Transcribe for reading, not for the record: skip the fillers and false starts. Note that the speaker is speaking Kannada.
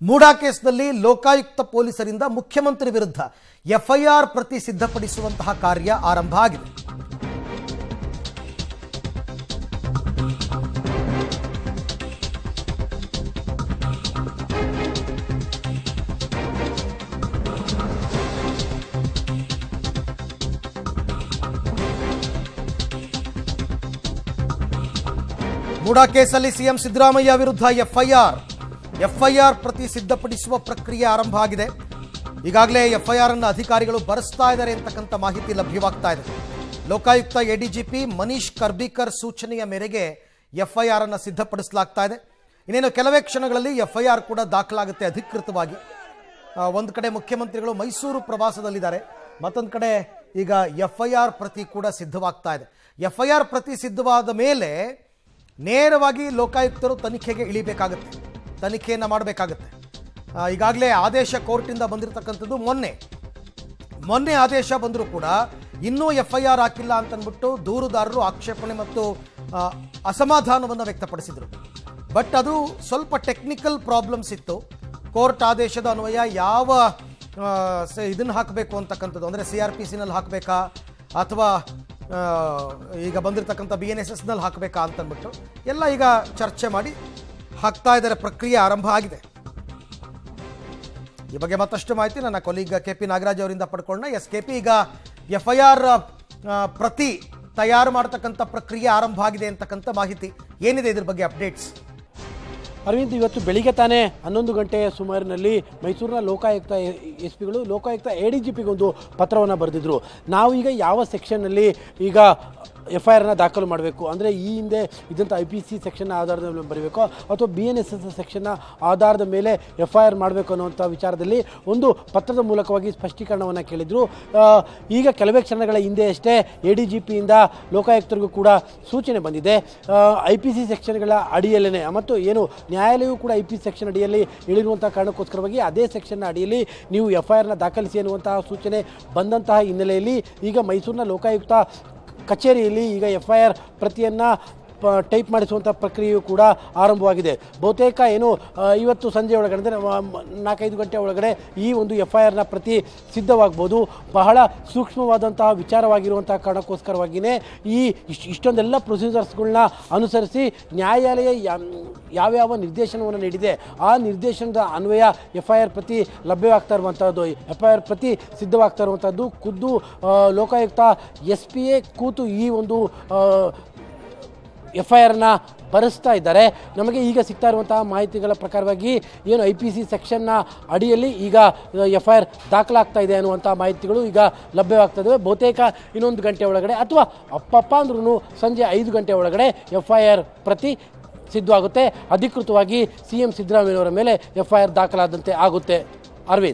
ಮೂಡಾ ಕೇಸ್ನಲ್ಲಿ ಲೋಕಾಯುಕ್ತ ಪೊಲೀಸರಿಂದ ಮುಖ್ಯಮಂತ್ರಿ ವಿರುದ್ಧ ಎಫ್ಐಆರ್ ಪ್ರತಿ ಸಿದ್ಧಪಡಿಸುವಂತಹ ಕಾರ್ಯ ಆರಂಭ ಆಗಿದೆ. ಮೂಡಾ ಕೇಸಲ್ಲಿ ಸಿಎಂ ಸಿದ್ದರಾಮಯ್ಯ ವಿರುದ್ಧ ಎಫ್ಐಆರ್ ಪ್ರತಿ ಸಿದ್ಧಪಡಿಸುವ ಪ್ರಕ್ರಿಯೆ ಆರಂಭ ಆಗಿದೆ. ಈಗಾಗಲೇ ಎಫ್ಐಆರ್ ಅನ್ನು ಅಧಿಕಾರಿಗಳು ಬರೆಸ್ತಾ ಇದ್ದಾರೆ ಅಂತಕ್ಕಂಥ ಮಾಹಿತಿ ಲಭ್ಯವಾಗ್ತಾ ಇದೆ. ಲೋಕಾಯುಕ್ತ ಎಡಿಜಿಪಿ ಮನೀಶ್ ಕರ್ಬಿಕರ್ ಸೂಚನೆಯ ಮೇರೆಗೆ ಎಫ್ಐಆರ್ ಅನ್ನು ಸಿದ್ಧಪಡಿಸಲಾಗ್ತಾ ಇದೆ. ಇನ್ನೇನು ಕೆಲವೇ ಕ್ಷಣಗಳಲ್ಲಿ ಎಫ್ಐಆರ್ ಕೂಡ ದಾಖಲಾಗುತ್ತೆ ಅಧಿಕೃತವಾಗಿ. ಒಂದು ಕಡೆ ಮುಖ್ಯಮಂತ್ರಿಗಳು ಮೈಸೂರು ಪ್ರವಾಸದಲ್ಲಿದ್ದಾರೆ, ಮತ್ತೊಂದು ಕಡೆ ಈಗ ಎಫ್ಐಆರ್ ಪ್ರತಿ ಕೂಡ ಸಿದ್ಧವಾಗ್ತಾ ಇದೆ. ಎಫ್ಐಆರ್ ಪ್ರತಿ ಸಿದ್ಧವಾದ ಮೇಲೆ ನೇರವಾಗಿ ಲೋಕಾಯುಕ್ತರು ತನಿಖೆಗೆ ಇಳಿಬೇಕಾಗುತ್ತೆ, ತನಿಖೆಯನ್ನು ಮಾಡಬೇಕಾಗುತ್ತೆ. ಈಗಾಗಲೇ ಆದೇಶ ಕೋರ್ಟಿಂದ ಬಂದಿರತಕ್ಕಂಥದ್ದು ಮೊನ್ನೆ ಆದೇಶ ಬಂದರೂ ಕೂಡ ಇನ್ನೂ ಎಫ್ಐಆರ್ ಹಾಕಿಲ್ಲ ಅಂತಂದ್ಬಿಟ್ಟು ದೂರುದಾರರು ಆಕ್ಷೇಪಣೆ ಮತ್ತು ಅಸಮಾಧಾನವನ್ನು ವ್ಯಕ್ತಪಡಿಸಿದರು. ಬಟ್ ಅದು ಸ್ವಲ್ಪ ಟೆಕ್ನಿಕಲ್ ಪ್ರಾಬ್ಲಮ್ಸ್ ಇತ್ತು. ಕೋರ್ಟ್ ಆದೇಶದ ಅನ್ವಯ ಯಾವ ಇದನ್ನು ಹಾಕಬೇಕು ಅಂತಕ್ಕಂಥದ್ದು, ಅಂದರೆ CRPCನಲ್ಲಿ ಹಾಕಬೇಕಾ ಅಥವಾ ಈಗ ಬಂದಿರತಕ್ಕಂಥ BNSSನಲ್ಲಿ ಹಾಕಬೇಕಾ ಅಂತಂದ್ಬಿಟ್ಟು ಎಲ್ಲ ಈಗ ಚರ್ಚೆ ಮಾಡಿ ಹಾಕ್ತಾ ಇದ್ದಾರೆ. ಪ್ರಕ್ರಿಯೆ ಆರಂಭ ಆಗಿದೆ. ಈ ಬಗ್ಗೆ ಮತ್ತಷ್ಟು ಮಾಹಿತಿ ನನ್ನ ಕೊಲೀಗ್ KP ನಾಗರಾಜ್ ಅವರಿಂದ ಪಡ್ಕೊಳ್ಳೋಣ. KP, ಈಗ ಎಫ್ಐಆರ್ ಪ್ರತಿ ತಯಾರು ಮಾಡತಕ್ಕಂಥ ಪ್ರಕ್ರಿಯೆ ಆರಂಭ ಆಗಿದೆ ಅಂತಕ್ಕಂಥ ಮಾಹಿತಿ ಏನಿದೆ, ಇದ್ರ ಬಗ್ಗೆ ಅಪ್ಡೇಟ್ಸ್? ಅರವಿಂದ್, ಇವತ್ತು ಬೆಳಿಗ್ಗೆ ತಾನೇ 11 ಗಂಟೆಯ ಸುಮಾರಿನಲ್ಲಿ ಮೈಸೂರಿನ ಲೋಕಾಯುಕ್ತ SP ಗಳು ಲೋಕಾಯುಕ್ತ ADGPಗೆ ಒಂದು ಪತ್ರವನ್ನು ಬರೆದಿದ್ರು. ನಾವು ಈಗ ಯಾವ ಸೆಕ್ಷನ್ನಲ್ಲಿ ಈಗ ಎಫ್ಐಆರ್ನ ದಾಖಲು ಮಾಡಬೇಕು, ಅಂದರೆ ಈ ಹಿಂದೆ ಇದ್ದಂಥ IPC ಸೆಕ್ಷನ್ನ ಆಧಾರದ ಮೇಲೆ ಬರಬೇಕು ಅಥವಾ BNSS ಸೆಕ್ಷನ್ನ ಆಧಾರದ ಮೇಲೆ ಎಫ್ಐಆರ್ ಮಾಡಬೇಕು ಅನ್ನುವಂಥ ವಿಚಾರದಲ್ಲಿ ಒಂದು ಪತ್ರದ ಮೂಲಕವಾಗಿ ಸ್ಪಷ್ಟೀಕರಣವನ್ನು ಕೇಳಿದರು. ಈಗ ಕೆಲವೇ ಕ್ಷಣಗಳ ಹಿಂದೆ ಅಷ್ಟೇ ADGPಯಿಂದ ಲೋಕಾಯುಕ್ತರಿಗೂ ಕೂಡ ಸೂಚನೆ ಬಂದಿದೆ. IPC ಸೆಕ್ಷನ್ಗಳ ಅಡಿಯಲ್ಲೇ ಮತ್ತು ಏನು ನ್ಯಾಯಾಲಯವು ಕೂಡ IPC ಸೆಕ್ಷನ್ ಅಡಿಯಲ್ಲಿ ಇಳಿರುವಂಥ ಕಾರಣಕ್ಕೋಸ್ಕರವಾಗಿ ಅದೇ ಸೆಕ್ಷನ್ನ ಅಡಿಯಲ್ಲಿ ನೀವು ಎಫ್ಐಆರ್ನ ದಾಖಲಿಸಿ ಅನ್ನುವಂತಹ ಸೂಚನೆ ಬಂದಂತಹ ಹಿನ್ನೆಲೆಯಲ್ಲಿ ಈಗ ಮೈಸೂರಿನ ಲೋಕಾಯುಕ್ತ ಕಚೇರಿಯಲ್ಲಿ ಈಗ ಎಫ್ಐಆರ್ ಪ್ರತಿಯನ್ನು ಟೈಪ್ ಮಾಡಿಸುವಂಥ ಪ್ರಕ್ರಿಯೆಯು ಕೂಡ ಆರಂಭವಾಗಿದೆ. ಬಹುತೇಕ ಏನು ಇವತ್ತು ಸಂಜೆ ಒಳಗಡೆ ಅಂದರೆ 4-5 ಗಂಟೆ ಒಳಗಡೆ ಈ ಒಂದು ಎಫ್ಐಆರ್ನ ಪ್ರತಿ ಸಿದ್ಧವಾಗ್ಬೋದು. ಬಹಳ ಸೂಕ್ಷ್ಮವಾದಂತಹ ವಿಚಾರವಾಗಿರುವಂಥ ಕಾರಣಕ್ಕೋಸ್ಕರವಾಗಿಯೇ ಇಷ್ಟೊಂದೆಲ್ಲ ಪ್ರೊಸೀಜರ್ಸ್ಗಳನ್ನ ಅನುಸರಿಸಿ ನ್ಯಾಯಾಲಯ ಯಾವ್ಯಾವ ನಿರ್ದೇಶನವನ್ನು ನೀಡಿದೆ ಆ ನಿರ್ದೇಶನದ ಅನ್ವಯ ಎಫ್ಐಆರ್ ಪ್ರತಿ ಲಭ್ಯವಾಗ್ತಾ ಇರುವಂಥದ್ದು, ಎಫ್ಐಆರ್ ಪ್ರತಿ ಸಿದ್ಧವಾಗ್ತಾ ಇರುವಂಥದ್ದು. ಖುದ್ದು ಲೋಕಾಯುಕ್ತ SPA ಕೂತು ಈ ಒಂದು ಎಫ್ಐಆರ್ನ ಬರೆಸ್ತಾ ಇದ್ದಾರೆ. ನಮಗೆ ಈಗ ಸಿಗ್ತಾ ಇರುವಂತಹ ಮಾಹಿತಿಗಳ ಪ್ರಕಾರವಾಗಿ ಏನು IPC ಸೆಕ್ಷನ್ನ ಅಡಿಯಲ್ಲಿ ಈಗ ಎಫ್ಐಆರ್ ದಾಖಲಾಗ್ತಾ ಇದೆ ಅನ್ನುವಂಥ ಮಾಹಿತಿಗಳು ಈಗ ಲಭ್ಯವಾಗ್ತದೆ. ಬಹುತೇಕ ಇನ್ನೊಂದು ಗಂಟೆ ಒಳಗಡೆ ಅಥವಾ ಅಪ್ಪಪ್ಪ ಅಂದ್ರೂ ಸಂಜೆ 5 ಗಂಟೆ ಒಳಗಡೆ ಎಫ್ಐಆರ್ ಪ್ರತಿ ಸಿದ್ಧವಾಗುತ್ತೆ. ಅಧಿಕೃತವಾಗಿ CM ಸಿದ್ದರಾಮಯ್ಯವರ ಮೇಲೆ ಎಫ್ಐಆರ್ ದಾಖಲಾದಂತೆ ಆಗುತ್ತೆ. ಅರವಿಂದ್.